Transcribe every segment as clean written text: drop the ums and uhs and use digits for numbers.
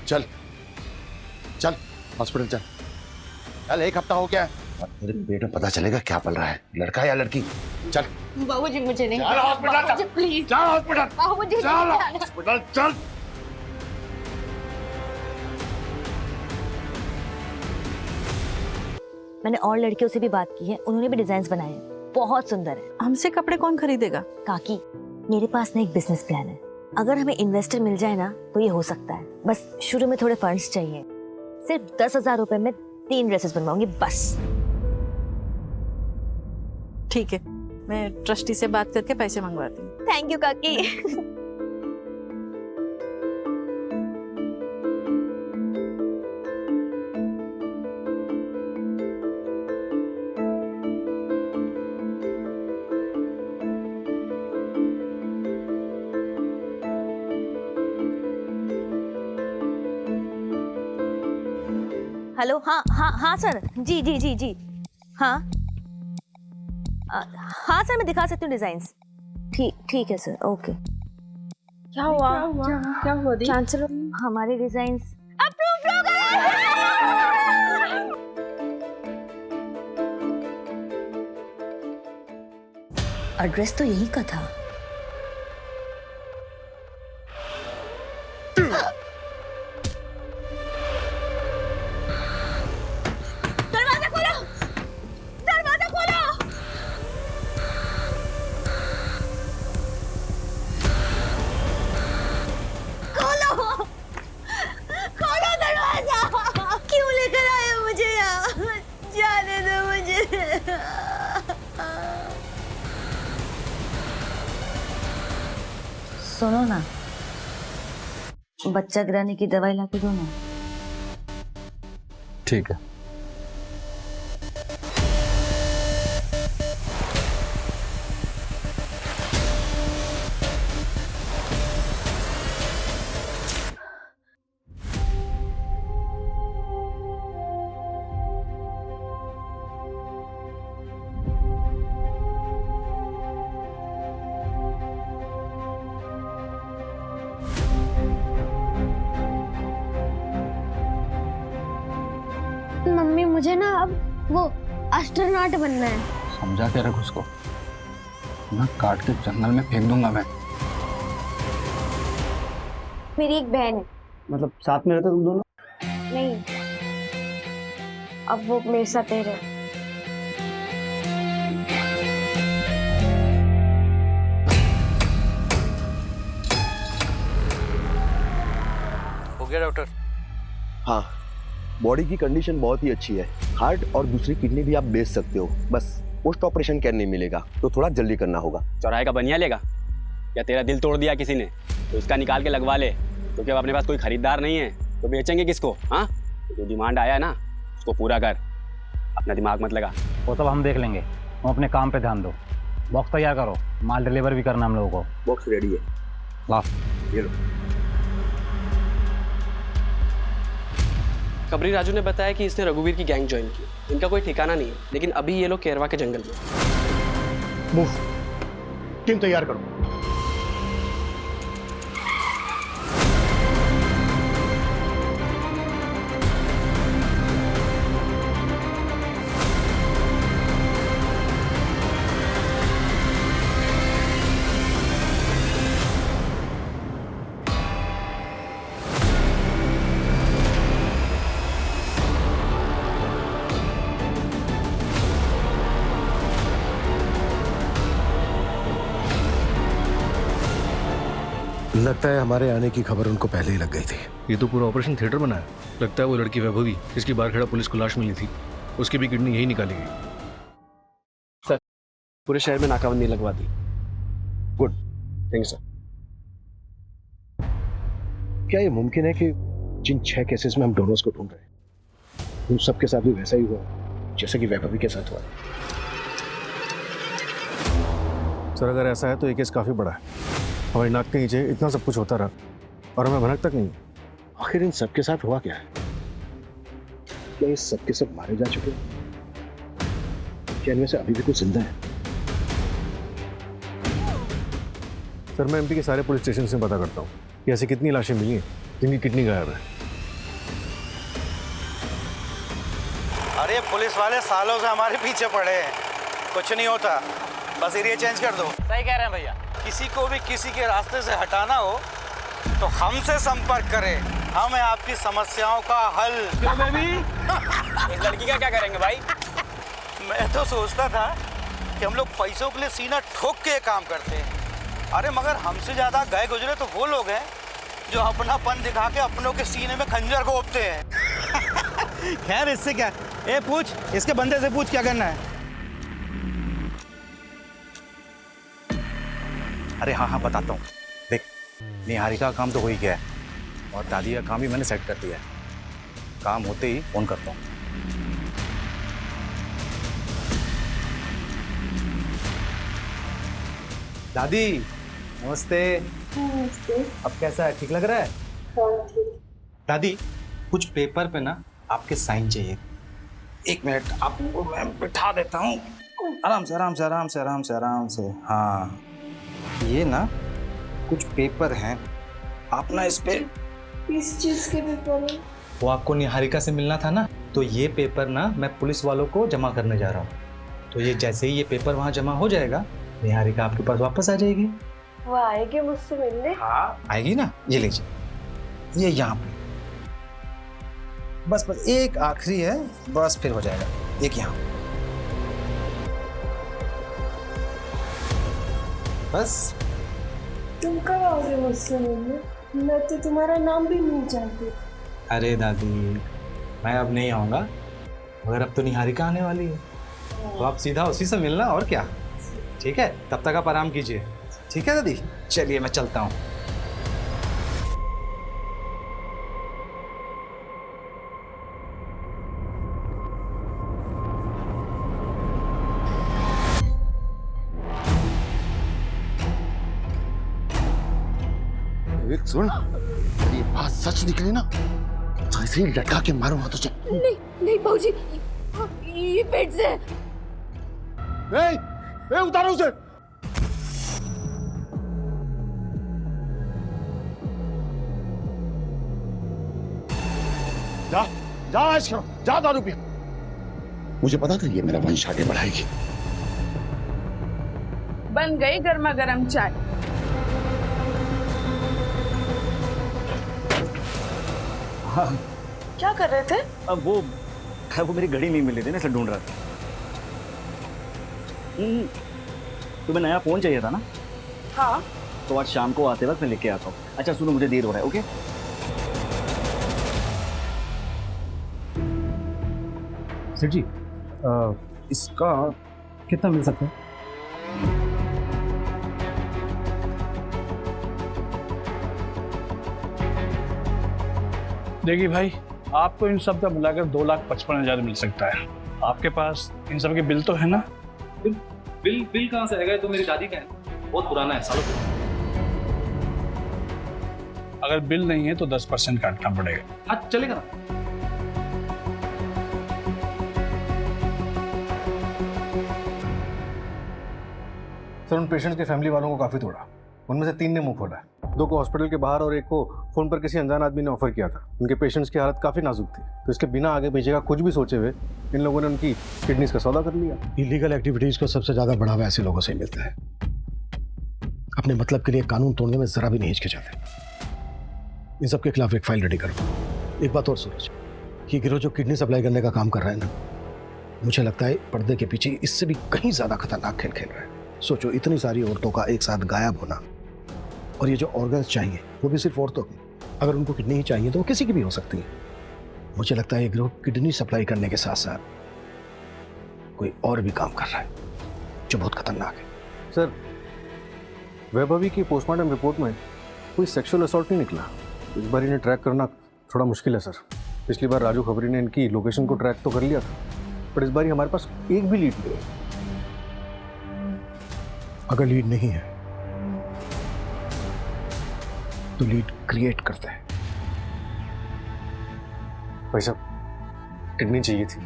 चल चल हॉस्पिटल चल। चल, 1 हफ्ता हो गया है, तेरे पेट में पता चलेगा क्या पल रहा है, लड़का या लड़की। चल बाबूजी मुझे नहीं, चल हॉस्पिटल, प्लीज चल हॉस्पिटल, बाबूजी चल हॉस्पिटल चल। मैंने और लड़कियों से भी बात की है, उन्होंने भी डिजाइन बनाए हैं, बहुत सुंदर है। हमसे कपड़े कौन खरीदेगा? काकी, मेरे पास ना एक बिजनेस प्लान है, अगर हमें इन्वेस्टर मिल जाए ना तो ये हो सकता है। बस शुरू में थोड़े फंड्स चाहिए, सिर्फ 10,000 रुपए में 3 ड्रेसेस बनवाऊंगी बस। ठीक है, मैं ट्रस्टी से बात करके पैसे मंगवाती हूँ। थैंक यू काकी। हेलो, हाँ हाँ हाँ सर, जी जी जी जी, हाँ हाँ सर, मैं दिखा सकती हूँ डिजाइन्स। ठीक है सर, ओके। क्या हुआ दी? चांसलर, हमारे डिजाइन्स अप्रूव हो गए। एड्रेस तो यही का था। दरवाजा खोलो, दरवाजा खोलो। खोलो दरवाजा। क्यों लेकर आए हो मुझे यहाँ? जाने दो मुझे। सुनो ना, बच्चा गिराने की दवाई लाके दो ना। ठीक है। मम्मी मुझे ना अब वो एस्ट्रोनॉट बनना है। समझा के रख उसको, मैं काट के जंगल में फेंक दूंगा मैं। मेरी एक बहन है। मतलब साथ में रहते तुम दोनों? नहीं, अब वो मेरे साथ ही रहे। हो गया डॉक्टर? हाँ, बॉडी की कंडीशन बहुत ही अच्छी है। हार्ट और दूसरी किडनी भी आप बेच सकते हो, बस पोस्ट ऑपरेशन केयर नहीं मिलेगा, तो थोड़ा जल्दी करना होगा। चौराहे का बनिया लेगा या तेरा दिल तोड़ दिया किसी ने तो इसका निकाल के लगवा ले, क्योंकि अब अपने पास कोई खरीदार नहीं है तो बेचेंगे किसको? हाँ, जो डिमांड आया है ना उसको पूरा कर, अपना दिमाग मत लगा। वो सब हम देख लेंगे, तुम अपने काम पे ध्यान दो। बॉक्स तैयार करो, माल डिलीवर भी करना हम लोगों को। बॉक्स रेडी है, ला। ये लो। कबरी राजू ने बताया कि इसने रघुवीर की गैंग ज्वाइन की। इनका कोई ठिकाना नहीं है, लेकिन अभी ये लोग केरवा के जंगल में। मूव, टीम तैयार करो। लगता है हमारे आने की खबर उनको पहले ही लग गई थी। ये तो पूरा ऑपरेशन थिएटर बना है। लगता है वो लड़की वैभवी, जिसकी बारखेड़ा पुलिस को लाश मिली थी, उसकी भी किडनी यही निकाली गई। सर, पूरे शहर में नाकाबंदी लगवा दी। Good, thank you sir. क्या ये मुमकिन है कि जिन 6 केसेस में हम डोनर्स को ढूंढ रहे हैं उन सबके साथ भी वैसा ही हुआ जैसे कि वैभवी के साथ हुआ? सर, अगर ऐसा है तो ये केस काफी बड़ा है। हमारी नाक के नीचे इतना सब कुछ होता रहा और हमें भनक तक नहीं। आखिर इन सबके साथ हुआ क्या है? क्या ये सबके सब मारे जा चुके हैं? क्या इनमें से अभी भी कुछ जिंदा है? सर, मैं एमपी के सारे पुलिस स्टेशन से पता करता हूँ कि ऐसी कितनी लाशें मिली हैं जिनकी किडनी गायब है। अरे पुलिस वाले सालों से हमारे पीछे पड़े हैं, कुछ नहीं होता, बस एरिया चेंज कर दो। सही कह रहे हैं भैया। किसी को भी किसी के रास्ते से हटाना हो तो हमसे संपर्क करें, हम हैं आपकी समस्याओं का हल। क्यों बेबी? इस लड़की का क्या करेंगे भाई? मैं तो सोचता था कि हम लोग पैसों के लिए सीना ठोक के ये काम करते हैं, अरे मगर हमसे ज्यादा गए गुजरे तो वो लोग हैं जो अपनापन दिखा के अपनों के सीने में खंजर घोंपते हैं। खैर इससे क्या, ए पूछ, इसके बंदे से पूछ क्या करना है। अरे हाँ हाँ बताता हूँ, देख निहारिका का काम तो हो ही गया है और दादी का काम भी मैंने सेट कर दिया है। काम होते ही फोन करता हूँ। दादी नमस्ते। नमस्ते। अब कैसा है, ठीक लग रहा है? हाँ ठीक। दादी कुछ पेपर पे ना आपके साइन चाहिए। एक मिनट आपको मैं बिठा देता हूँ, आराम से आराम से आराम से आराम से आराम से। हाँ ये ना कुछ पेपर हैं, आप ना इस पे। किस चीज के पेपर है? वो आपको निहारिका से मिलना था ना, तो ये पेपर ना मैं पुलिस वालों को जमा करने जा रहा हूँ। तो ये जैसे ही ये पेपर वहाँ जमा हो जाएगा, निहारिका आपके पास वापस आ जाएगी। वो आएगी मुझसे मिलने? हाँ आएगी ना, ये लीजिए, ये यहाँ पे बस बस एक आखिरी है, बस फिर हो जाएगा। एक यहाँ बस। तुम कब आओगे मुझसे मिलने? मैं तो तुम्हारा नाम भी नहीं जानती। अरे दादी मैं अब नहीं आऊँगा, मगर अब तो निहारिका आने वाली है, तो आप सीधा उसी से मिलना और क्या। ठीक है, तब तक आप आराम कीजिए। ठीक है दादी, चलिए मैं चलता हूँ। एक सुन, ये बात सच निकली ना तो ऐसे ही लटका के मारूंगा तुझे। नहीं नहीं बाबूजी, ये पेट से। ए उतारो उसे। जा जा ऐश करो, जा दारू पियो। मुझे पता था ये मेरा वंश आगे बढ़ाएगी। बन गई गर्मा गर्म चाय। हाँ क्या कर रहे थे? अब वो मेरी घड़ी नहीं मिली थी ना, इसलिए ढूंढ रहा था। तुम्हें नया फोन चाहिए था ना? हाँ। तो आज शाम को आते वक्त मैं लेके आता हूँ। अच्छा सुनो, मुझे देर हो रहा है। ओके सेठ जी, इसका कितना मिल सकता है? देखिए भाई, आपको इन सब का मिलाकर 2,55,000 मिल सकता है। आपके पास इन सब के बिल तो है ना? बिल कहाँ से आएगा? तो मेरी दादी का है, बहुत पुराना है, सालों पुराना। अगर बिल नहीं है तो 10% काटना पड़ेगा। हाँ चलेगा ना। सर उन पेशेंट्स के फैमिली वालों को काफ़ी तोड़ा, उनमें से 3 ने मुंह खोला, 2 को हॉस्पिटल के बाहर और 1 को फ़ोन पर किसी अनजान आदमी ने ऑफर किया था। उनके पेशेंट्स की हालत काफ़ी नाजुक थी, तो इसके बिना आगे पीछे का कुछ भी सोचे हुए इन लोगों ने उनकी किडनीज का सौदा कर लिया। इलीगल एक्टिविटीज़ को सबसे ज़्यादा बढ़ावा ऐसे लोगों से मिलता है। अपने मतलब के लिए कानून तोड़ने में ज़रा भी नहीं हिचकिचाते। इन सब के खिलाफ एक फाइल रेडी करो। एक बात और सूरज, ये गिरोह जो किडनी सप्लाई करने का काम कर रहा है ना, मुझे लगता है पर्दे के पीछे इससे भी कहीं ज़्यादा खतरनाक खेल खेल रहा है। सोचो, इतनी सारी औरतों का एक साथ गायब होना, और ये जो ऑर्गन्स चाहिए वो भी सिर्फ औरतों के। अगर उनको किडनी ही चाहिए तो वो किसी की भी हो सकती है। मुझे लगता है ये गिरोह किडनी सप्लाई करने के साथ साथ कोई और भी काम कर रहा है जो बहुत खतरनाक है। सर वैभवी की पोस्टमार्टम रिपोर्ट में कोई सेक्सुअल असॉल्ट नहीं निकला। इस बार इन्हें ट्रैक करना थोड़ा मुश्किल है सर। पिछली बार राजू खबरी ने इनकी लोकेशन को ट्रैक तो कर लिया था, पर इस बार हमारे पास एक भी लीड नहीं है। अगर लीड नहीं है तो लीड क्रिएट करते हैं। भाई साहब किडनी चाहिए थी,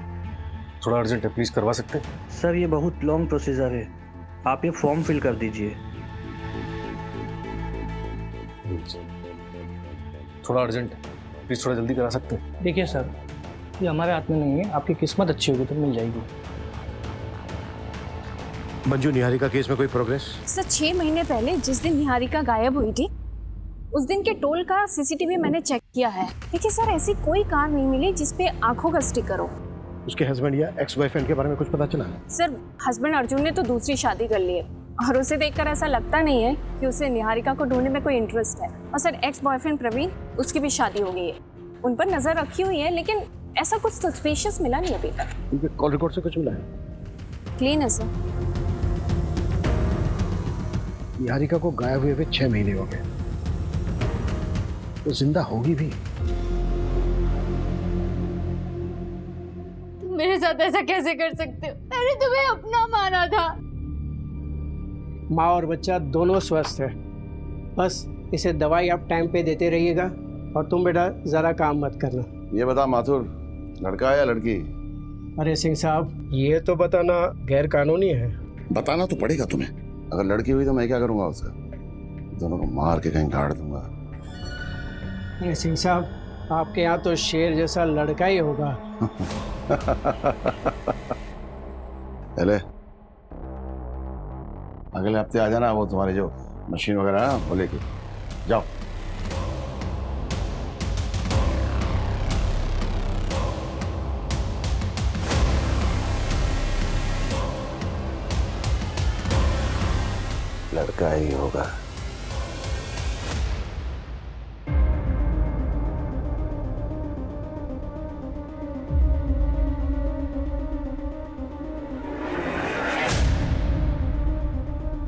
थोड़ा अर्जेंट है, प्लीज करवा सकते हैं? सर ये बहुत लॉन्ग प्रोसीजर है, आप ये फॉर्म फिल कर दीजिए। थोड़ा अर्जेंट है, प्लीज थोड़ा जल्दी करा सकते हैं? देखिए सर, ये हमारे हाथ में नहीं है, आपकी किस्मत अच्छी होगी तो मिल जाएगी। मंजू, निहारिका केस में कोई प्रोग्रेस? सर 6 महीने पहले जिस दिन निहारिका गायब हुई थी उस दिन के टोल का सीसीटीवी मैंने चेक किया है, लेकिन सर ऐसी कोई कार नहीं मिली जिसपे आंखों का स्टिकर हो। उसके हस्बैंड या एक्स बॉयफ्रेंड के बारे में कुछ पता चला? सर हस्बैंड अर्जुन ने तो दूसरी शादी कर ली है और उसे देखकर ऐसा लगता नहीं है कि उसे निहारिका को ढूंढने में कोई इंटरेस्ट है। और सर एक्स बॉयफ्रेंड प्रवीण, उसकी भी शादी हो गई है, उन पर नजर रखी हुई है, लेकिन ऐसा कुछ सस्पिशियस मिला नहीं अभी तक। उनके कॉल रिकॉर्ड से कुछ मिला है? क्लीन है सर। निहारिका को गायब हुए 6 महीने हो गए, तो जिंदा होगी भी। तुम मेरे साथ ऐसा कैसे कर सकते हो? मैंने तुम्हें अपना माना था। माँ और बच्चा दोनों स्वस्थ है, बस इसे दवाई आप टाइम पे देते रहिएगा और तुम बेटा ज़रा काम मत करना। ये बता माथुर, लड़का है या लड़की? अरे सिंह साहब, ये तो बताना गैर कानूनी है। बताना तो पड़ेगा तुम्हें। अगर लड़की हुई तो मैं क्या करूंगा उसका? दोनों को मार के कहीं गाड़ दूंगा। अरे सिंह साहब, आपके यहाँ तो शेर जैसा लड़का ही होगा। पहले अगले हफ्ते आ जाना, वो तुम्हारी जो मशीन वगैरह है ना वो लेके जाओ। लड़का ही होगा।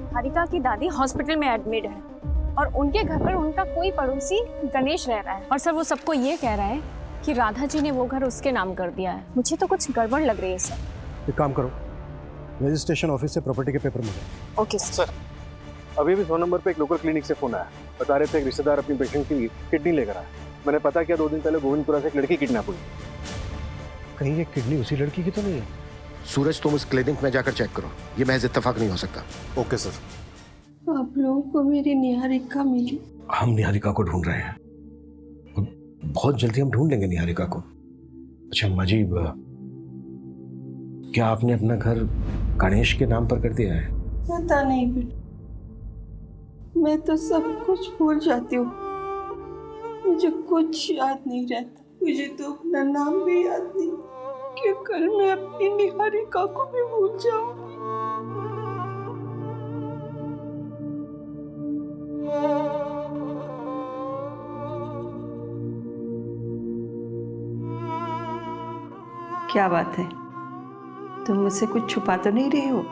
निहारिका की दादी हॉस्पिटल में एडमिट है और उनके घर पर उनका कोई पड़ोसी गणेश रह रहा है, और सर वो सबको ये कह रहा है कि राधा जी ने वो घर उसके नाम कर दिया है। मुझे तो कुछ गड़बड़ लग रही है सर। एक काम करो, रजिस्ट्रेशन ऑफिस से प्रॉपर्टी के पेपर मिले। Okay sir. अभी भी 100 नंबर पे एक लोकल क्लिनिक से फोन आया, बता रहे थे एक रिश्तेदार अपनी पेशेंट की किडनी लेकर आया। मैंने पता किया 2 दिन पहले गोविंदपुरा से एक लड़की किडनैप हुई। कहीं ये किडनी उसी लड़की की तो नहीं है? सूरज, तुम उस क्लिनिक में जाकर चेक करो, ये महज इत्तेफाक नहीं हो सकता। Okay sir. आप लोगों को मेरी निहारिका मिली? हम निहारिका को ढूंढ रहे हैं और बहुत जल्दी हम ढूंढ लेंगे निहारिका को। अच्छा मजीब, क्या आपने अपना घर गणेश के नाम पर कर दिया है? पता नहीं बेटा, मैं तो सब कुछ भूल जाती हूँ, मुझे कुछ याद नहीं रहता। मुझे तो अपना नाम भी याद नहीं कि कल मैं अपनी निहारिका को भी भूल जाऊंगी। क्या बात है, तुम मुझसे कुछ छुपा तो नहीं रहे हो?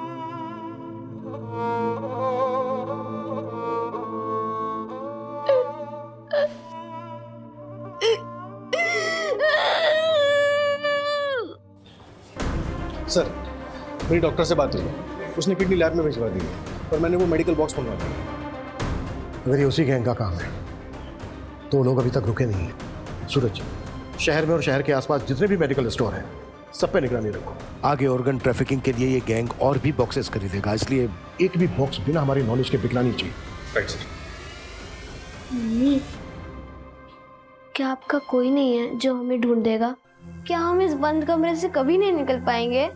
सर, मेरी डॉक्टर से बात हुई है, उसने किडनी लैब में भिजवा दी है और मैंने वो मेडिकल बॉक्स मंगवा दिया। अगर ये उसी गैंग का काम है तो वो लोग अभी तक रुके नहीं हैं। सूरज, शहर में और शहर के आसपास जितने भी मेडिकल स्टोर हैं सब पे निगरानी रखो। आगे ऑर्गन ट्रैफिकिंग के लिए ये गैंग और भी बॉक्सेस खरीदेगा, इसलिए एक भी बॉक्स बिना हमारी नॉलेज के बिकना नहीं चाहिए। Right sir. मम्मी, क्या आपका कोई नहीं है जो हमें ढूंढ देगा? क्या हम इस बंद कमरे से कभी नहीं निकल पाएंगे?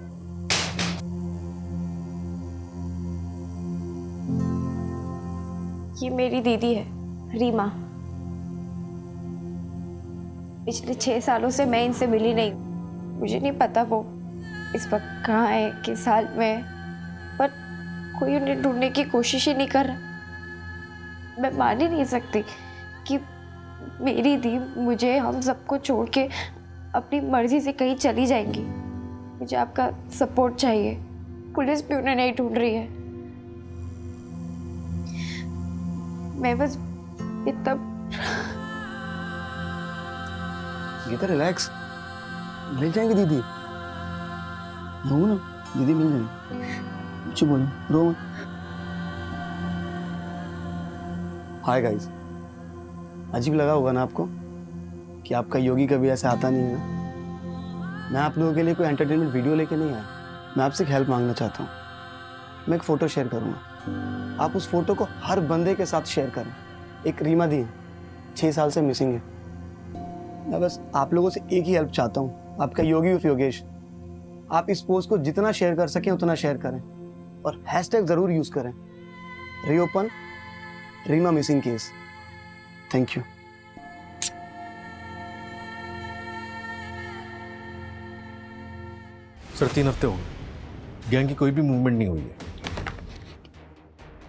ये मेरी दीदी है रीमा। पिछले 6 सालों से मैं इनसे मिली नहीं, मुझे नहीं पता वो इस वक्त कहाँ है, किस हाल में है, पर कोई उन्हें ढूंढने की कोशिश ही नहीं कर रहा। मैं मान ही नहीं सकती कि मेरी दी मुझे, हम सबको छोड़ के अपनी मर्जी से कहीं चली जाएंगी। मुझे आपका सपोर्ट चाहिए, पुलिस भी उन्हें नहीं ढूंढ रही है। मैं बस इतना गीता रिलैक्स, मिल जाएंगे दीदी। रो ना, दीदी मिल जाएंगे। चुप बोलो, रो मत। हाय गाइस, अजीब लगा होगा ना आपको कि आपका योगी कभी ऐसे आता नहीं है ना। मैं आप लोगों के लिए कोई एंटरटेनमेंट वीडियो लेके नहीं आया, मैं आपसे एक हेल्प मांगना चाहता हूँ। मैं एक फ़ोटो शेयर करूँगा, आप उस फोटो को हर बंदे के साथ शेयर करें। एक रीमा दी है, 6 साल से मिसिंग है। मैं बस आप लोगों से एक ही हेल्प चाहता हूँ आपका योगी उफ योगेश। आप इस पोस्ट को जितना शेयर कर सकें उतना शेयर करें और हैशटैग ज़रूर यूज़ करें, reopen Reema missing case. Thank you. Sir 3 हफ्ते हो गए, गैंग की कोई भी मूवमेंट नहीं हुई है।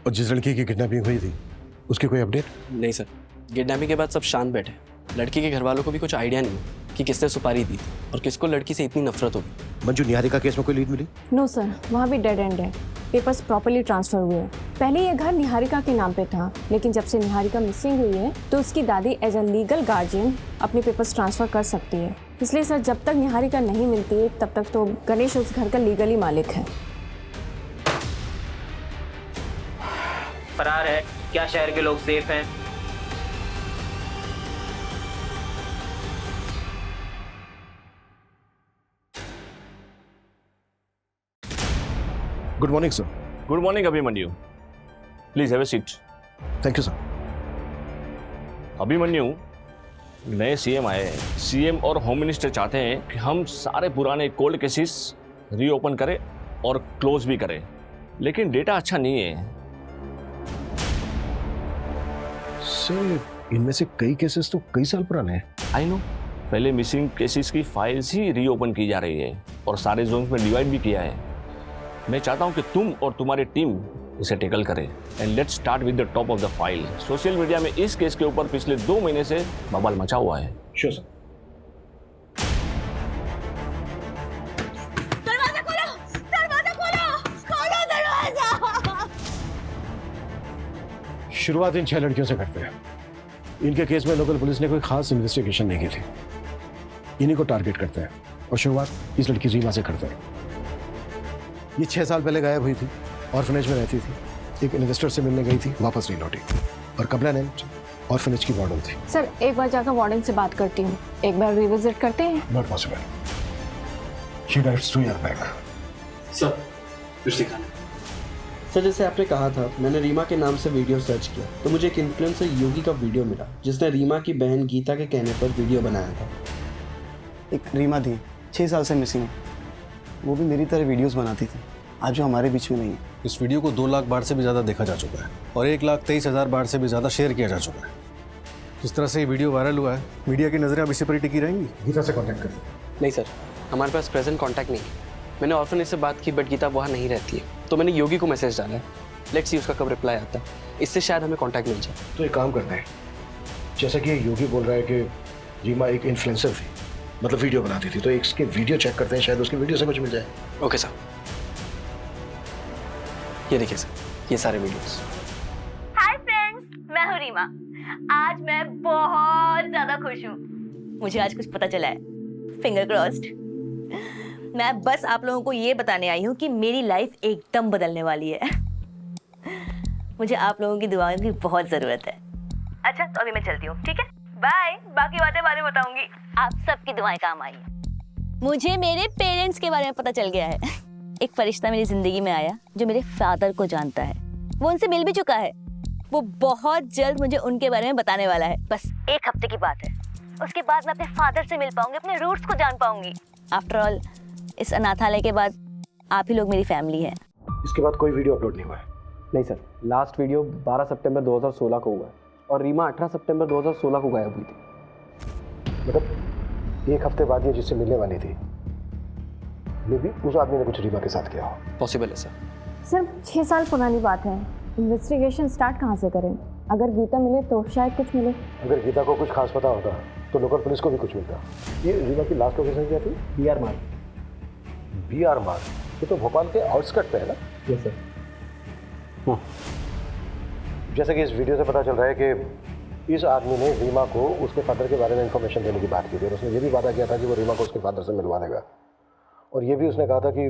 और जिस लड़की की किडनैपिंग हुई थी उसकी कोई अपडेट? नहीं सर, किडनैपिंग के बाद सब शांत बैठे। लड़की के घर वालों को भी कुछ आइडिया नहीं कि किसने सुपारी दी थी और किसको लड़की से इतनी नफरत होगी। मंजू, निहारिका केस में कोई लीड मिली? नो सर, वहाँ भी डेड एंड है। पेपर्स प्रॉपर्ली ट्रांसफर हुए हैं। पहले ये घर निहारिका के नाम पे था, लेकिन जब से निहारिका मिसिंग हुई है तो उसकी दादी एज अ लीगल गार्जियन अपने पेपर्स ट्रांसफर कर सकती है। इसलिए सर, जब तक निहारिका नहीं मिलती है तब तक तो गणेश उस घर का लीगली मालिक है। फरार है, क्या शहर के लोग सेफ हैं? Good morning sir. Good morning Abhimanyu, please have a seat. Thank you sir. Abhimanyu, नए सीएम आए हैं। सीएम और होम मिनिस्टर चाहते हैं कि हम सारे पुराने कोल्ड केसेस रीओपन करें और क्लोज भी करें, लेकिन डेटा अच्छा नहीं है। सर, इनमें से कई केसेस तो कई साल पुराने हैं। आई नो, पहले मिसिंग केसेस की फाइल्स ही रीओपन की जा रही है और सारे जोन्स में डिवाइड भी किया है। मैं चाहता हूं कि तुम और तुम्हारी टीम इसे टेकल करें and let's start with the top of the file. Social media में इस केस के ऊपर पिछले 2 महीने से बवाल मचा हुआ है। Sure sir. दरवाजा खोलो, दरवाजा खोलो, खोलो दरवाजा। शुरुआत इन 6 लड़कियों से करते हैं। इनके केस में लोकल पुलिस ने कोई खास इन्वेस्टिगेशन नहीं की थी। इन्हीं को टारगेट करते हैं और शुरुआत इस लड़की रीमा से करते हैं। ये 6 साल पहले गायब हुई थी, ऑर्फनेज में रहती थी। एक इन्वेस्टर से मिलने गई थी, वापस नहीं लौटी और कबला ने ऑर्फनेज की वार्डन थी। सर, एक बार जाकर वार्डन से बात करती हूँ। एक बार रिविजिट करते हैं। Not possible. She died 2 years back। Sir, कुछ दिखाना। सर, जैसे आपने कहा था, मैंने रीमा के नाम से वीडियो सर्च किया तो मुझे एक इन्फ्लुएंसर योगी का वीडियो मिला जिसने रीमा की बहन गीता के कहने पर वीडियो बनाया था। एक रीमा थी, 6 साल से मिसिंग है। वो भी मेरी तरह वीडियोस बनाती थी, आज जो हमारे बीच में नहीं है। इस वीडियो को 2 लाख बार से भी ज़्यादा देखा जा चुका है और 1,23,000 बार से भी ज़्यादा शेयर किया जा चुका है। जिस तरह से ये वीडियो वायरल हुआ है, मीडिया की नज़रें अब इसी पर ही टिकी रहेंगी। गीता से कॉन्टैक्ट कर। नहीं सर, हमारे पास प्रेजेंट कांटेक्ट नहीं है। मैंने ऑर्फनेज से बात की बट गीता वहाँ नहीं रहती है, तो मैंने योगी को मैसेज डाला है। लेट्स सी उसका कब रिप्लाई आता है, इससे शायद हमें कांटेक्ट मिल जाए। तो एक काम करते हैं, जैसा कि योगी बोल रहा है कि रीमा एक इन्फ्लुएंसर थी, मतलब वीडियो बनाती थी, तो इसके वीडियो चेक करते हैं, शायद उसके वीडियो से कुछ मिल जाए। Okay sir. ये देखिए सर, ये सारे वीडियोस। हाय फ्रेंड्स, मैं हूँ रीमा। आज मैं बहुत ज्यादा खुश हूँ। मुझे आज कुछ पता चला है, फिंगर क्रॉस्ड। मैं बस आप लोगों को ये बताने आई हूँ कि मेरी लाइफ एकदम बदलने वाली है। मुझे आप लोगों की दुआओं की बहुत जरूरत है। अच्छा, तो अभी मैं चलती हूँ, ठीक है? बाय। बाकी बातें बाद में बताऊंगी। आप सबकी दुआएं काम आई। मुझे मेरे पेरेंट्स के बारे में पता चल गया है। एक फरिश्ता मेरी जिंदगी में आया जो मेरे फादर को जानता है। वो उनसे मिल भी चुका है। वो बहुत जल्द मुझे उनके बारे में बताने वाला है। बस 1 हफ्ते की बात है। उसके बाद मैं अपने फादर से मिल पाऊंगी, अपने रूट्स को जान पाऊंगी। आफ्टर ऑल, इस अनाथालय के बाद आप ही लोग मेरी फैमिली है। इसके बाद कोई वीडियो अपलोड नहीं हुआ है? नहीं सर, लास्ट वीडियो 12 सितंबर 2016 को हुआ है और रीमा 18 सितंबर 2016 को गायब हुई थी। मतलब 1 हफ्ते बाद ये जिससे मिलने वाली थी, मे भी उस आदमी ने कुछ रीमा के साथ किया हो। पॉसिबल है सर। सर, 6 साल पुरानी बात है। इन्वेस्टिगेशन स्टार्ट कहाँ से करें? अगर गीता मिले तो शायद कुछ मिले। अगर गीता को कुछ खास पता होता तो लोकल पुलिस को भी कुछ मिलता। ये रीमा की लास्ट लोकेशन क्या थी? BR मार्ग। BR मार्ग, ये तो भोपाल के आउटस्कर्ट पे है ना? Yes sir. जैसे कि इस वीडियो से पता चल रहा है कि इस आदमी ने रीमा को उसके फादर के बारे में इंफॉर्मेशन देने की बात की थी और उसने ये भी वादा किया था कि वो रीमा को उसके फादर से मिलवा देगा, और ये भी उसने कहा था कि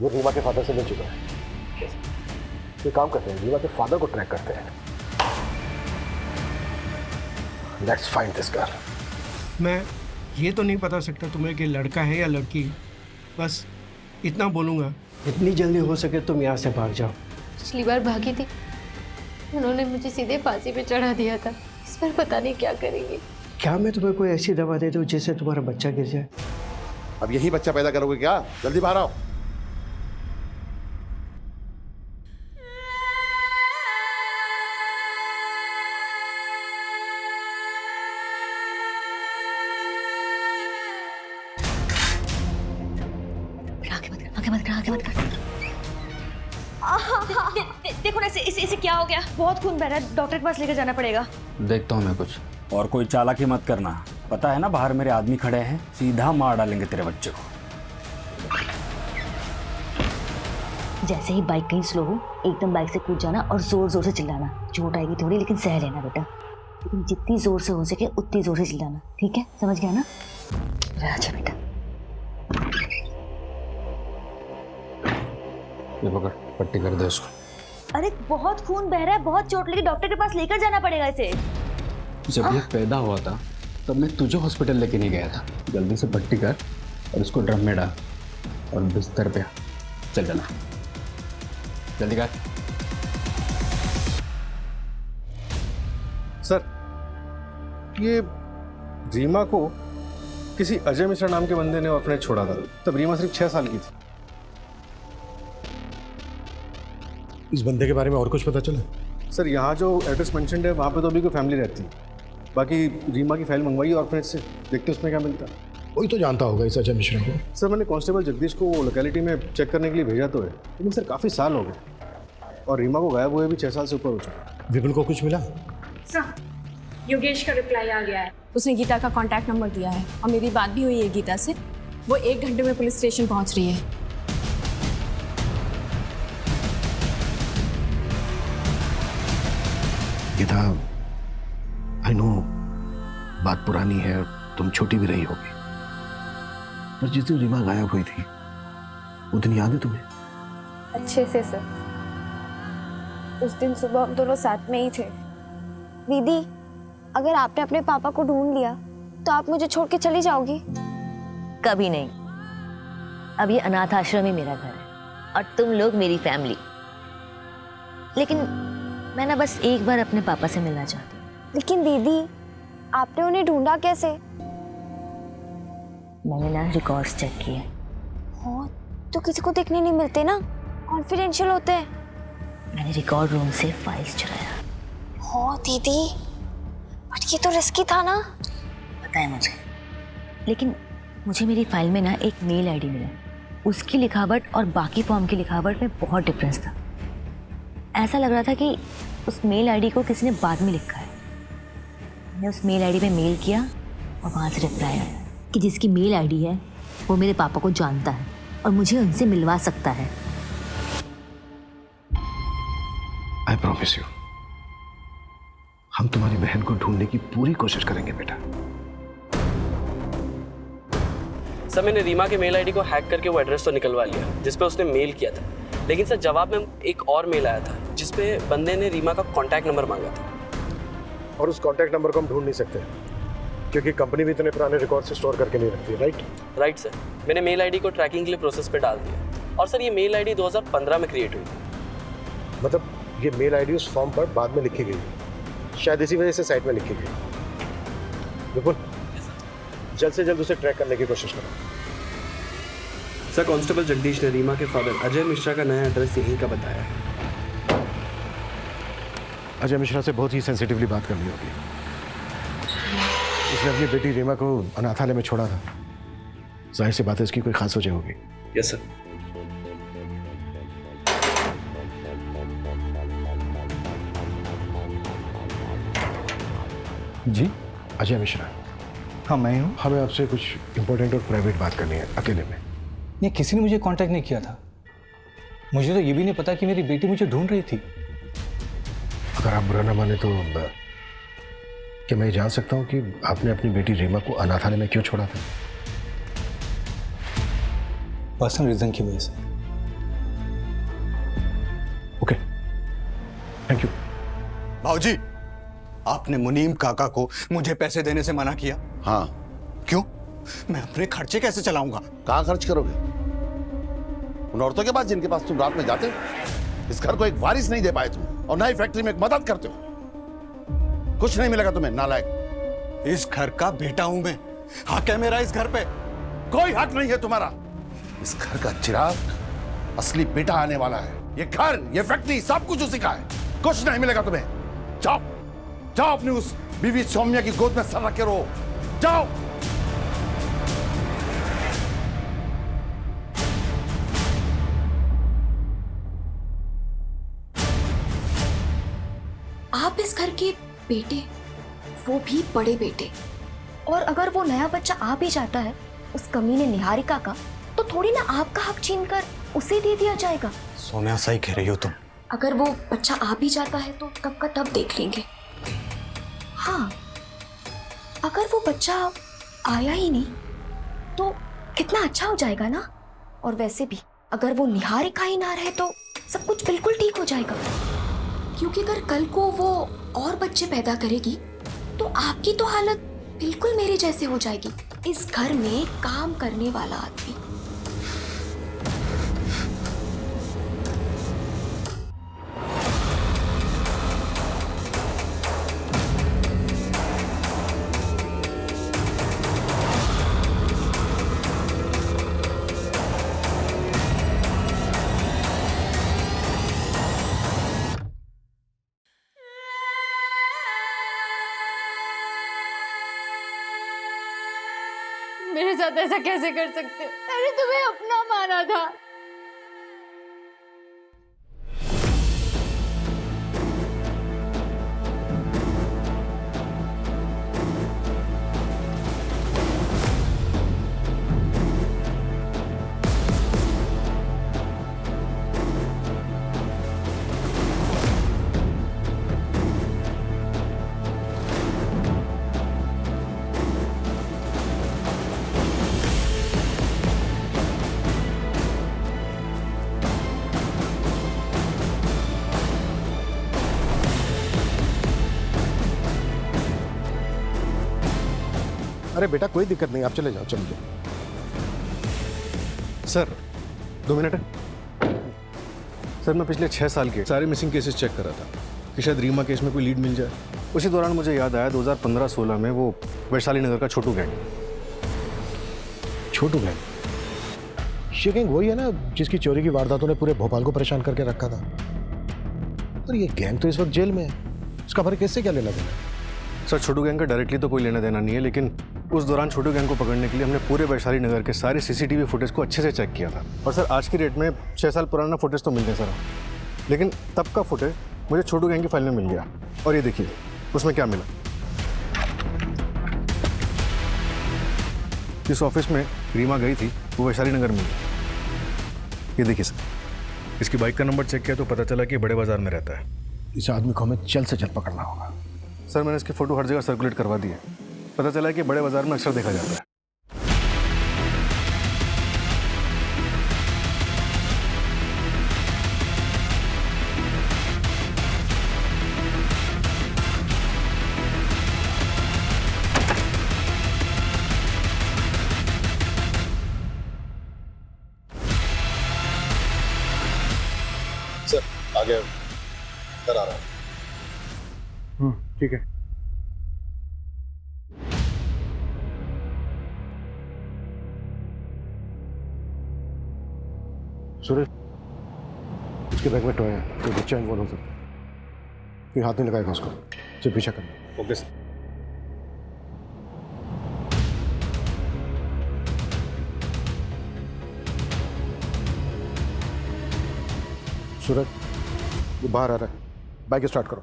वो रीमा के फादर से मिल चुका है। ये काम करते हैं, रीमा के फादर को ट्रैक करते हैं। Let's find this girl. मैं ये तो नहीं बता सकता तुम्हें कि लड़का है या लड़की, बस इतना बोलूँगा, जितनी जल्दी हो सके तुम यहाँ से भाग जाओ। पिछली बार भागी थी, उन्होंने मुझे सीधे फांसी पे चढ़ा दिया था। इस बार पता नहीं क्या करेंगे। क्या मैं तुम्हें कोई ऐसी दवा दे दूँ जिससे तुम्हारा बच्चा गिर जाए? अब यही बच्चा पैदा करोगे क्या? जल्दी बाहर आओ। आगे मत कर। देखो ना इसे क्या हो गया? बहुत खून बह रहा है, डॉक्टर के पास लेकर जाना पड़ेगा। देखता हूँ मैं कुछ। और कोई चालाकी मत करना, पता है ना बाहर मेरे आदमी खड़े हैं, सीधा मार डालेंगे तेरे बच्चे को। जैसे ही बाइक कहीं स्लो हो, एकदम बाइक से कूद जाना और जोर जोर से चिल्लाना। चोट आएगी थोड़ी लेकिन सह लेना बेटा, लेकिन जितनी जोर से हो सके उतनी जोर से चिल्लाना, ठीक है? समझ गया ना? अच्छा बेटा। ये पकड़, पट्टी कर दे उसको। अरे बहुत खून बह रहा है, बहुत चोट लगी, डॉक्टर के पास लेकर जाना पड़ेगा इसे। जब ये पैदा हुआ था तब मैं तुझे हॉस्पिटल लेके नहीं गया था। जल्दी से पट्टी कर और इसको ड्रम में डाल और बिस्तर पे चल जाना, जल्दी कर। सर, ये रीमा को किसी अजय मिश्रा नाम के बंदे ने ऑर्फनेज छोड़ा था, तब रीमा सिर्फ 6 साल की थी। इस बंदे के बारे में और कुछ पता चला? सर, यहाँ जो एड्रेस मेंशन्ड है वहाँ पे तो अभी कोई फैमिली रहती है। बाकी रीमा की फाइल मंगवाई ऑर्फनेज से, देखते उसमें क्या मिलता है। वही तो जानता होगा इस अजय मिश्रा को। सर, मैंने कांस्टेबल जगदीश को लोकेलिटी में चेक करने के लिए भेजा तो है, लेकिन सर काफ़ी साल हो गए और रीमा को गायब हुए भी 6 साल से ऊपर हो चुका। विपुल को कुछ मिला? सर, योगेश का रिप्लाई आ गया है। उसने गीता का कॉन्टैक्ट नंबर दिया है और मेरी बात भी हुई है गीता से। वो 1 घंटे में पुलिस स्टेशन पहुंच रही है। गीता, आई नो बात पुरानी है और तुम छोटी भी रही होगी, पर जिस दिन रीमा गायब हुई थी वो दिन याद है तुम्हें? अच्छे से सर। उस दिन सुबह हम दोनों साथ में ही थे। दीदी, अगर आपने अपने पापा को ढूंढ लिया तो आप मुझे छोड़ के चली जाओगी? कभी नहीं। अब ये अनाथ आश्रम ही मेरा घर है और तुम लोग मेरी फैमिली। लेकिन मैं ना बस एक बार अपने पापा से मिलना चाहती हूँ। लेकिन दीदी, आपने उन्हें ढूंढा कैसे? मैंने ना रिकॉर्ड्स चेक किए। हाँ, तो किसी को देखने नहीं मिलते ना, कॉन्फिडेंशियल होते हैं। मैंने रिकॉर्ड रूम से फाइल्स चुराया। हाँ दीदी, बट ये तो रिस्की था ना। पता है मुझे, लेकिन मुझे मेरी फाइल में ना एक मेल आईडी मिला। उसकी लिखावट और बाकी फॉर्म की लिखावट में बहुत डिफरेंस था। ऐसा लग रहा था कि उस मेल आईडी को किसी ने बाद में लिखा है। मैंने उस मेल आईडी पे मेल किया और वहाँ से रिप्लाई आया कि जिसकी मेल आईडी है वो मेरे पापा को जानता है और मुझे उनसे मिलवा सकता है। आई प्रॉमिस यू, हम तुम्हारी बहन को ढूंढने की पूरी कोशिश करेंगे बेटा। सर, मैंने रीमा के मेल आईडी को हैक करके वो एड्रेस तो निकलवा लिया जिस पे उसने मेल किया था, लेकिन सर जवाब में एक और मेल आया था जिस पे बंदे ने रीमा का कॉन्टैक्ट नंबर मांगा था। और उस कॉन्टैक्ट नंबर को हम ढूंढ नहीं सकते क्योंकि कंपनी भी इतने पुराने रिकॉर्ड से स्टोर करके नहीं रखती, राइट सर। मैंने मेल आईडी को ट्रैकिंग के लिए प्रोसेस पे डाल दिया और सर ये मेल आईडी 2015 में क्रिएट हुई थी। मतलब ये मेल आईडी उस फॉर्म पर बाद में लिखी गई, शायद इसी वजह से साइट में लिखी गई। विपुल, जल्द से जल्द उसे ट्रैक करने की कोशिश करो। सर, कांस्टेबल जगदीश ने रीमा के फादर अजय मिश्रा का नया एड्रेस यहीं का बताया है। अजय मिश्रा से बहुत ही सेंसिटिवली बात करनी होगी। उसने अपनी बेटी रीमा को अनाथालय में छोड़ा था, जाहिर सी बात है इसकी कोई खास वजह होगी। Yes sir. जी, अजय मिश्रा। हाँ, मैं हूँ। हमें आपसे कुछ इंपॉर्टेंट और प्राइवेट बात करनी है, अकेले में। नहीं, किसी ने मुझे कांटेक्ट नहीं किया था। मुझे तो ये भी नहीं पता कि मेरी बेटी मुझे ढूंढ रही थी। अगर आप बुरा ना माने तो क्या मैं जान सकता हूँ कि आपने अपनी बेटी रीमा को अनाथालय में क्यों छोड़ा था? पर्सनल रीजन की वजह से। Okay, thank you. भाऊजी, आपने मुनीम काका को मुझे पैसे देने से मना किया। हाँ। क्यों? मैं अपने खर्चे कैसे चलाऊंगा? कहाँ खर्च करोगे? उन औरतों के पास जिनके पास तुम रात में जाते हो? इस घर को एक वारिस नहीं दे पाए तुम, और ना ही फैक्ट्री में एक मदद करते हो। कुछ नहीं मिलेगा तुम्हें, नालायक। इस घर का बेटा हूं मैं, हक है मेरा इस घर पे। कोई हक नहीं है तुम्हारा। इस घर का चिराग असली बेटा आने वाला है। ये घर, ये फैक्ट्री, सब कुछ उसी का है। कुछ नहीं मिलेगा तुम्हें। जाओ जाओ, अपनी उस बीवी सौम्या की गोद में सर रख के रहो। जाओ। आप इस घर के बेटे, वो भी बड़े बेटे, और अगर वो नया बच्चा आ भी जाता है उस कमीने निहारिका का, तो थोड़ी ना आपका हक छीनकर उसे दे दिया जाएगा। सोम्या सही कह रही हो तुम। अगर वो बच्चा आ भी जाता है तो तब का तब देख लेंगे। हाँ, अगर वो बच्चा आया ही नहीं तो कितना अच्छा हो जाएगा ना। और वैसे भी अगर वो निहारिका ही ना रहे तो सब कुछ बिल्कुल ठीक हो जाएगा, क्योंकि अगर कल को वो और बच्चे पैदा करेगी तो आपकी तो हालत बिल्कुल मेरे जैसे हो जाएगी। इस घर में काम करने वाला आदमी। मेरे साथ ऐसा कैसे कर सकते हो? मैंने तुम्हें अपना माना था। अरे बेटा कोई दिक्कत नहीं, आप चले जाओ, चलिए। सर 2 मिनट है। सर मैं पिछले 6 साल के सारे मिसिंग केसेस चेक कर रहा था कि शायद रीमा केस में कोई लीड मिल जाए। उसी दौरान मुझे याद आया 2015-16 में वो वैशाली नगर का छोटू गैंग। छोटू गैंग? ये गैंग वही है ना जिसकी चोरी की वारदातों ने पूरे भोपाल को परेशान करके रखा था। पर ये गैंग तो इस वक्त जेल में है, उसका हमारे केस से क्या लेना देना? सर छोटू गैंग का डायरेक्टली तो कोई लेना देना नहीं है, लेकिन उस दौरान छोटू गैंग को पकड़ने के लिए हमने पूरे वैशाली नगर के सारे सीसीटीवी फुटेज को अच्छे से चेक किया था। और सर आज की डेट में 6 साल पुराना फुटेज तो मिलते हैं सर, लेकिन तब का फुटेज मुझे छोटू गैंग की फाइल में मिल गया। और ये देखिए उसमें क्या मिला। जिस ऑफिस में रीमा गई थी वो वैशाली नगर में। ये देखिए सर, इसकी बाइक का नंबर चेक किया तो पता चला कि बड़े बाजार में रहता है। इस आदमी को हमें जल्द से जल्द पकड़ना होगा। सर मैंने इसकी फ़ोटो हर जगह सर्कुलेट करवा दी है, पता चला है कि बड़े बाजार में अक्सर देखा जाता है। सर आगे कर आ रहा है। ठीक है। सूरज, उसके बैग में टॉय है, कोई बच्चा इन्वॉल्व हो सकता है। कोई हाथ नहीं लगाएगा उसको, सिर्फ पीछा करना। Okay sir. सूरज, वो बाहर आ रहा है, बाइक स्टार्ट करो।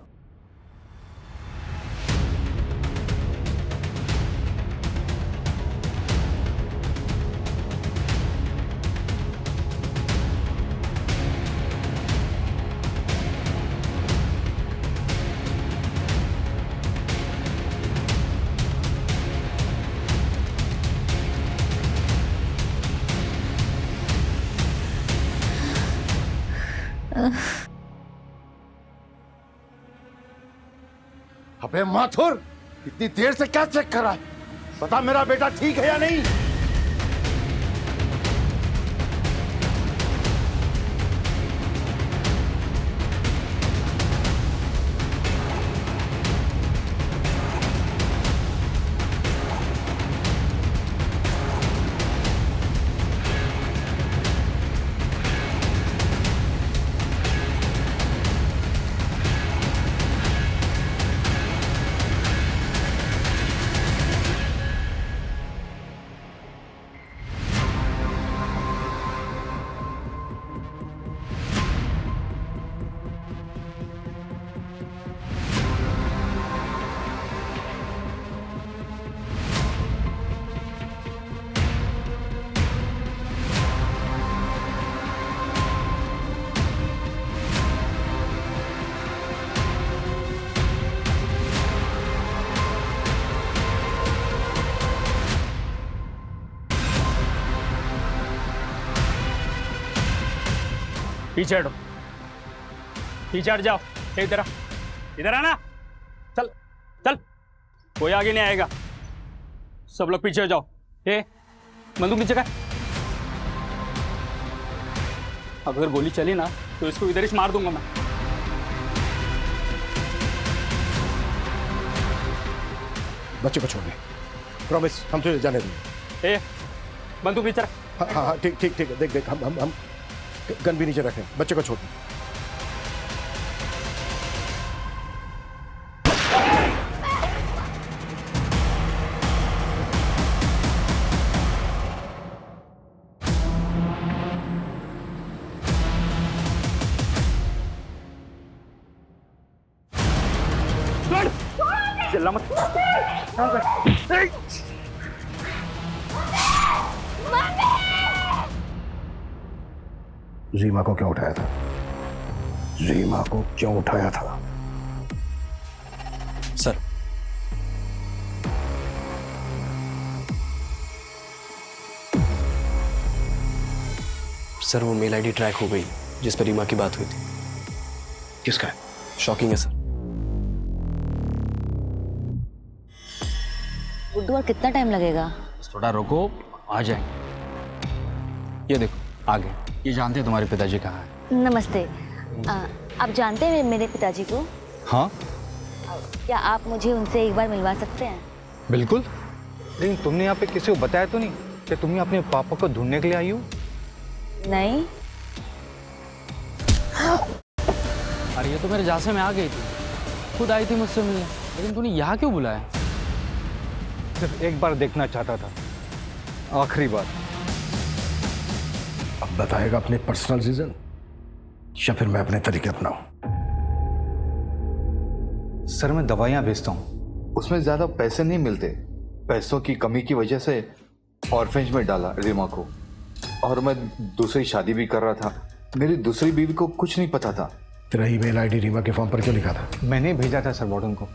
अबे माथुर, इतनी देर से क्या चेक कर रहा है? बता मेरा बेटा ठीक है या नहीं? पीछे हटो, पीछे हट जाओ। इधर आ, इधर आना। चल चल, कोई आगे नहीं आएगा। सब लोग पीछे हो जाओ। बंदूक नीचे कर। अगर गोली चली ना तो इसको इधर ही मार दूंगा मैं। बच्चे को छोड़ दे, प्रॉमिस, हम तुझे जाने देंगे। बंदूक नीचे रख। हाँ हाँ हाँ, ठीक ठीक ठीक है। देख देख, हम गन भी नीचे रखें। बच्चे को छोड़ दे। चिल्ला मत। रीमा को क्यों उठाया था? रीमा को क्यों उठाया था? सर, सर वो मेल आईडी ट्रैक हो गई जिस पर रीमा की बात हुई थी। किसका है? शॉकिंग है सर। गुड्डू, और कितना टाइम लगेगा? थोड़ा रुको, आ जाएंगे। ये देखो आ गए। ये जानते हैं तुम्हारे पिताजी कहाँ हैं? नमस्ते। आप जानते हैं मेरे पिताजी को? हाँ क्या आप मुझे उनसे एक बार मिलवा सकते हैं? बिल्कुल। लेकिन तुमने यहाँ पे किसी को बताया तो नहीं कि तुम अपने पापा को ढूंढने के लिए आई हो? नहीं। अरे ये तो मेरे जासे में आ गई थी, खुद आई थी मुझसे मिलने। लेकिन तूने यहाँ क्यों बुलाया? सिर्फ एक बार देखना चाहता था, आखिरी बार। अब बताएगा अपने पर्सनल रीजन या फिर मैं अपने तरीके अपनाऊं? सर मैं दवाइयाँ भेजता हूँ। उसमें ज्यादा पैसे नहीं मिलते। पैसों की कमी की वजह से ऑर्फेंज में डाला रीमा को। और मैं दूसरी शादी भी कर रहा था। मेरी दूसरी बीवी को कुछ नहीं पता था। तेरा ईमेल आईडी रीमा के फॉर्म पर क्यों लिखा था? मैंने भेजा था सर वार्डन को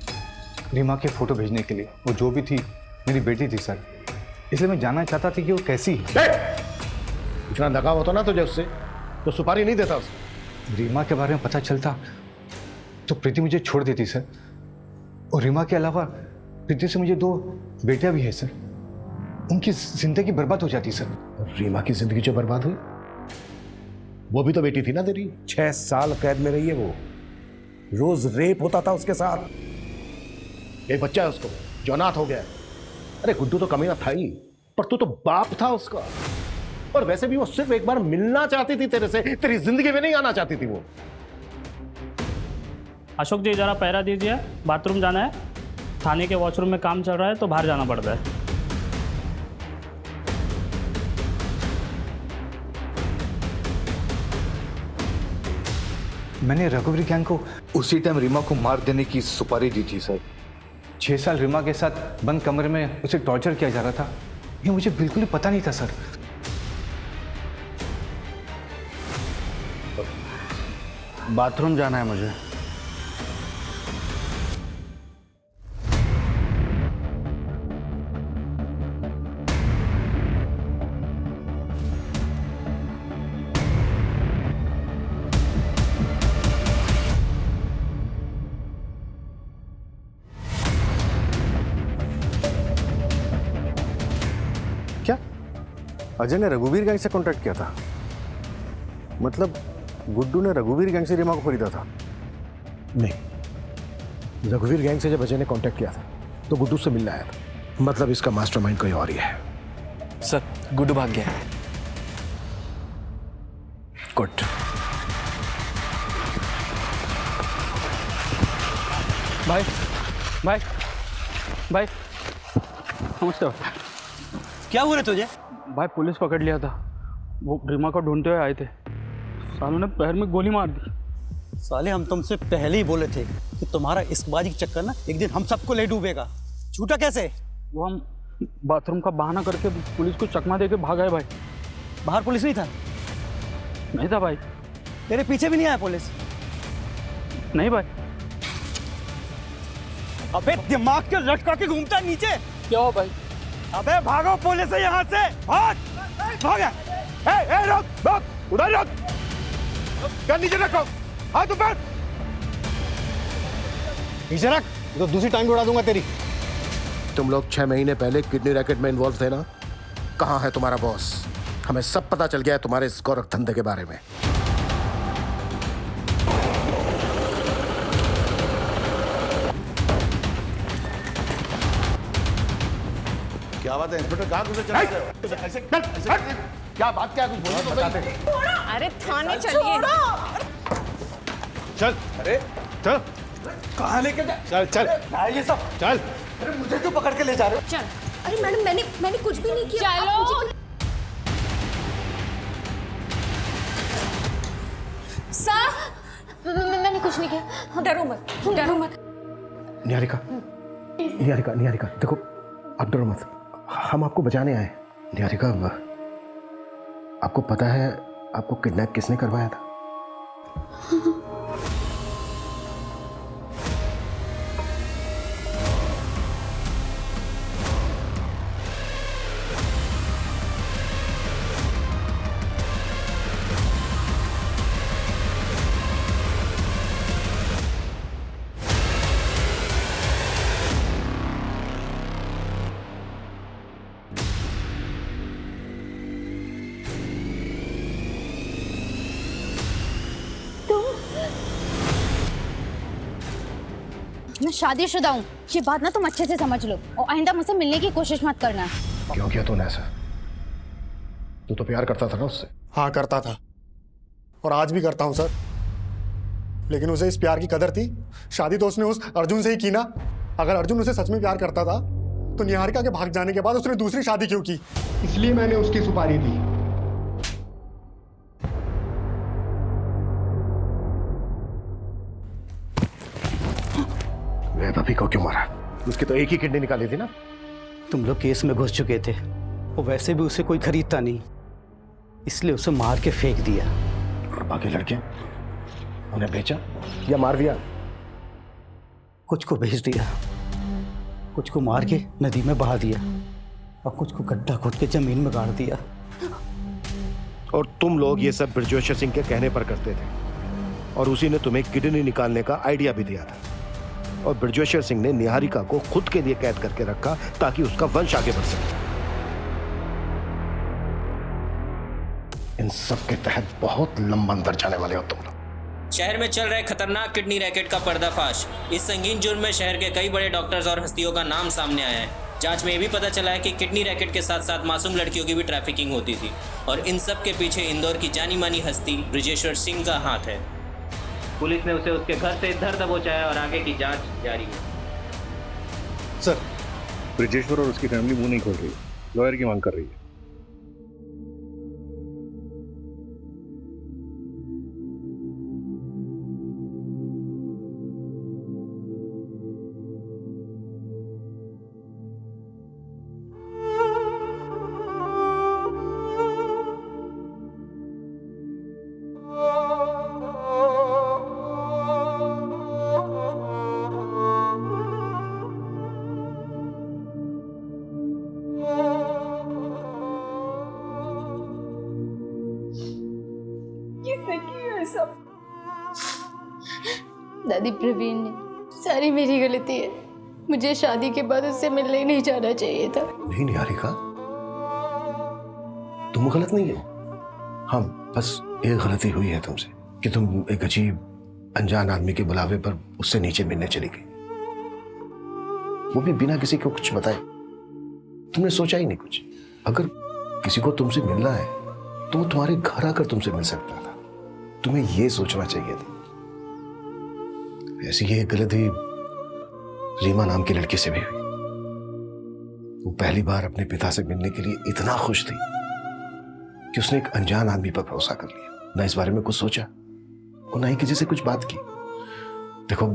रीमा के फोटो भेजने के लिए। वो जो भी थी मेरी बेटी थी सर, इसलिए मैं जानना चाहता था कि वो कैसी है। इतना लगाव होता ना तुझे उससे तो सुपारी नहीं देता उसे। रीमा के बारे में पता चलता तो प्रीति मुझे छोड़ देती सर। और रीमा के अलावा प्रीति से मुझे 2 बेटियां भी है सर। उनकी जिंदगी बर्बाद हो जाती सर। रीमा की जिंदगी जो बर्बाद हुई, वो भी तो बेटी थी ना तेरी। 6 साल कैद में रही है वो। रोज रेप होता था उसके साथ। एक बच्चा है उसको जो अनाथ हो गया है। अरे गुड्डू तो कमीना था ही, पर तू तो बाप था उसका। और वैसे भी वो सिर्फ एक बार मिलना चाहती थी तेरे से, तेरी जिंदगी में नहीं आना चाहती थी वो। अशोक जी जरा पहरा दीजिए, बाथरूम जाना है। थाने के वॉशरूम में काम चल रहा है तो बाहर जाना पड़ता है। मैंने रघुवीर गैंग को उसी टाइम रीमा को मार देने की सुपारी दी थी सर। 6 साल रीमा के साथ बंद कमरे में उसे टॉर्चर किया जा रहा था, ये मुझे बिल्कुल ही पता नहीं था सर। बाथरूम जाना है मुझे। क्या अजय ने रघुवीर गैंग से कॉन्टैक्ट किया था? मतलब गुड्डू ने रघुवीर गैंग से रीमा को खरीदा था? नहीं, रघुवीर गैंग से जब अजय ने कांटेक्ट किया था तो गुड्डू से मिलने आया था। मतलब इसका मास्टरमाइंड कोई और ही है। सर गुड्डू भाग गया है। गुड। भाई भाई भाई नमस्ते। क्या हुआ रे तुझे? भाई पुलिस पकड़ लिया था, वो रीमा को ढूंढते हुए आए थे। सालों ने पैर में गोली मार दी। साले हम तुमसे पहले ही बोले थे कि तुम्हारा इश्कबाजी का चक्कर ना एक दिन हम सबको ले डूबेगा। झूठा कैसे? वो हम बाथरूम का बहाना करके पुलिस को चकमा देके भाग आए भाई। बाहर पुलिस नहीं था? नहीं था भाई। तेरे पीछे भी नहीं आया पुलिस? नहीं भाई। अबे दिमाग के लटका के घूमता है नीचे। क्या हो भाई? अबे भागो पुलिस से यहाँ से, भाग भाग। रुक रुक, उधर रुक। गन नीचे रखो, हाथ ऊपर। नीचे रख, तो दूसरी टांग उड़ा दूंगा तेरी। तुम लोग 6 महीने पहले किडनी रैकेट में इन्वॉल्व थे ना? कहाँ है तुम्हारा बॉस? हमें सब पता चल गया है तुम्हारे इस गोरख धंधे के बारे में। क्या बात है इंस्पेक्टर, कहाँ घुसे चले गए? ऐसे क्या बात, क्या कुछ बोलो तो बताते। अरे थाने चलिए। चल, अरे चल, कहाँ लेके जा? चल चल ये सब चल। अरे मुझे क्यों पकड़ के ले जा रहे हो? चल। अरे मैडम मैंने कुछ भी नहीं किया। चलो। सर, मैंने कुछ नहीं किया। डरो मत, डरो मत। निहारिका, निहारिका, निहारिका, देखो आप डरो मत, हम आपको बचाने आए। निहारिका, आपको पता है आपको किडनैप किसने करवाया था? मैं शादीशुदा हूँ, ये बात ना तुम अच्छे से समझ लो और आइंदा मुझसे मिलने की कोशिश मत करना। क्यों किया तूने ऐसा? तू तो प्यार करता था ना उससे? हाँ करता था, और आज भी करता हूँ सर। लेकिन उसे इस प्यार की कदर थी। शादी तो उसने उस अर्जुन से ही की ना। अगर अर्जुन उसे सच में प्यार करता था तो निहारिका के भाग जाने के बाद उसने दूसरी शादी क्यों की? इसलिए मैंने उसकी सुपारी दी। वैभवी को क्यों मारा? उसकी तो एक ही किडनी निकाली थी ना। तुम लोग केस में घुस चुके थे, और वैसे भी उसे कोई खरीदता नहीं, इसलिए उसे मार के फेंक दिया। और बाकी लड़के उन्हें बेचा या मार दिया? कुछ को भेज दिया, कुछ को मार के नदी में बहा दिया, और कुछ को गड्ढा खोद के जमीन में गाड़ दिया। और तुम लोग ये सब बृजेश्वर सिंह के कहने पर करते थे, और उसी ने तुम्हें किडनी निकालने का आइडिया भी दिया था। और बृजेश्वर सिंह ने निहारिका को खुद के लिए कैद करके रखा ताकि उसका वंश आगे बढ़ सके। इन सब के तहत बहुत लंबा अंदर जाने वाले हो तुम लोग। शहर में चल रहे खतरनाक किडनी रैकेट का पर्दाफाश। इस संगीन जुर्म में शहर के कई बड़े डॉक्टर्स और हस्तियों का नाम सामने आया है। जांच में ये भी पता चला है कि किडनी रैकेट के साथ साथ मासूम लड़कियों की भी ट्रैफिकिंग होती थी, और इन सब के पीछे इंदौर की जानी मानी हस्ती बृजेश्वर सिंह का हाथ है। पुलिस ने उसे उसके घर से धर दबोचा है और आगे की जांच जारी है। सर, बृजेश्वर और उसकी फैमिली मुंह नहीं खोल रही है, लॉयर की मांग कर रही है। दादी, प्रवीण ने सारी मेरी गलती है। मुझे शादी के बाद उससे मिलने ही नहीं जाना चाहिए था। नहीं निहारिका, तुम गलत नहीं हो। हम बस एक गलती हुई है तुमसे कि तुम एक अजीब अनजान आदमी के बुलावे पर उससे नीचे मिलने चली गई, वो भी बिना किसी को कुछ बताए। तुमने सोचा ही नहीं कुछ। अगर किसी को तुमसे मिलना है तो वो तुम्हारे घर आकर तुमसे मिल सकता था। तुम्हें ये सोचना चाहिए था। ऐसी ही एक गलती रीमा नाम की लड़की से भी हुई। वो पहली बार अपने पिता से मिलने के लिए इतना खुश थी कि उसने एक अनजान आदमी पर भरोसा कर लिया, ना इस बारे में कुछ सोचा और ना ही किसी से कुछ बात की। देखो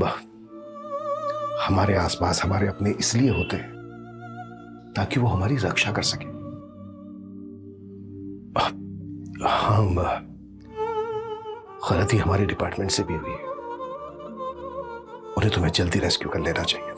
हमारे आसपास हमारे अपने इसलिए होते हैं ताकि वो हमारी रक्षा कर सके। हम गलती हमारे डिपार्टमेंट से भी हुई है, उन्हें तुम्हें जल्दी रेस्क्यू कर लेना चाहिए।